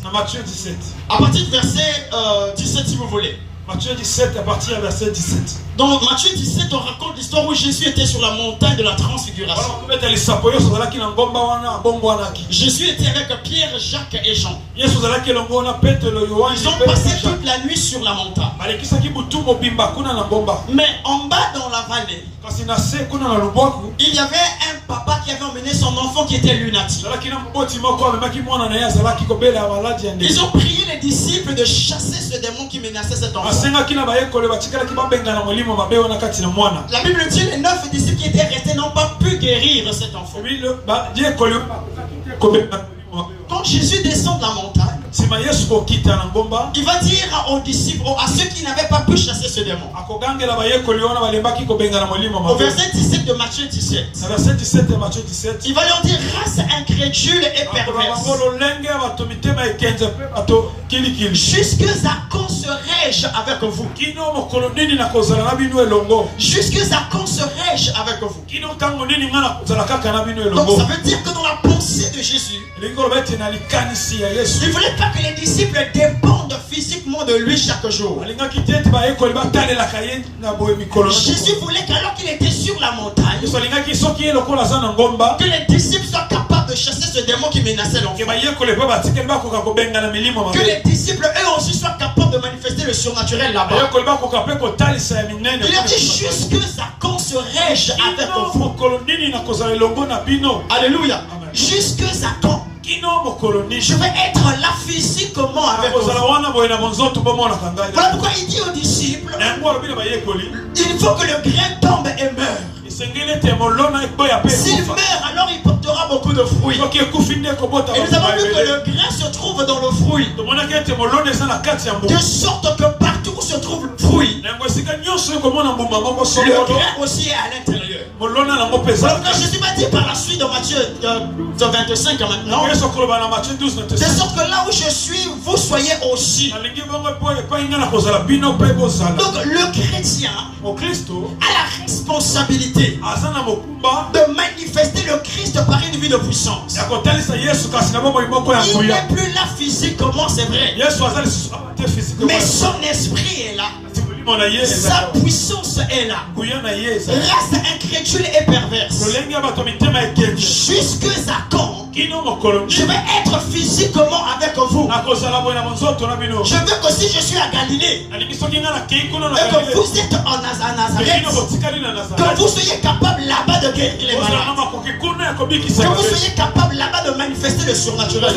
Dans Matthieu 17. À partir du verset 17 si vous voulez. Matthieu 17 à partir du verset 17. Dans Matthieu 17, on raconte l'histoire où Jésus était sur la montagne de la transfiguration. Jésus était avec Pierre, Jacques et Jean. Ils ont passé toute la nuit sur la montagne. Mais en bas dans la vallée, il y avait un papa qui avait emmené son enfant qui était lunatique. Ils ont prié les disciples de chasser ce démon qui menaçait cet enfant. La Bible dit les 9 disciples qui étaient restés n'ont pas pu guérir cet enfant. Quand Jésus descend de la montagne, il va dire aux disciples, à ceux qui n'avaient pas pu chasser ce démon. Au verset 17 de Matthieu 17, il va leur dire, race incrédule et perverse, jusque à quand serai-je avec vous? Jusque à quand serai-je avec vous? Donc ça veut dire que dans la pensée de Jésus, il ne voulait pas que les disciples dépendent physiquement de lui chaque jour. Jésus voulait qu'alors qu'il était sur la montagne, que les disciples soient capables de chasser ce démon qui menaçait l'enfant. Que les disciples eux aussi soient capables de manifester le surnaturel là-bas. Il a dit jusque à quand serai-je avec vous? Alléluia. Jusque à quand? Je vais être là physiquement avec vous. Voilà pourquoi il dit aux disciples, il faut que le grain tombe et meure. S'il meurt, alors il portera beaucoup de fruits. Et nous avons vu que le grain se trouve dans le fruit. De sorte que partout où se trouve le fruit, le grain aussi est à l'intérieur. Voilà pourquoi Jésus m'a dit par la suite dans Matthieu 25 maintenant, de sorte que là où je suis, vous soyez aussi. Donc le chrétien a la responsabilité de manifester le Christ par une vie de puissance. Il n'est plus là physiquement, c'est vrai, mais son esprit est là. Sa puissance est là. Race incrédule et perverse. Jusque à quand je vais être physiquement avec vous? Je veux que si je suis à Galilée et que vous êtes en Nazareth, que vous soyez capable là-bas de guérir les malades, que vous soyez capable là-bas de manifester le surnaturel.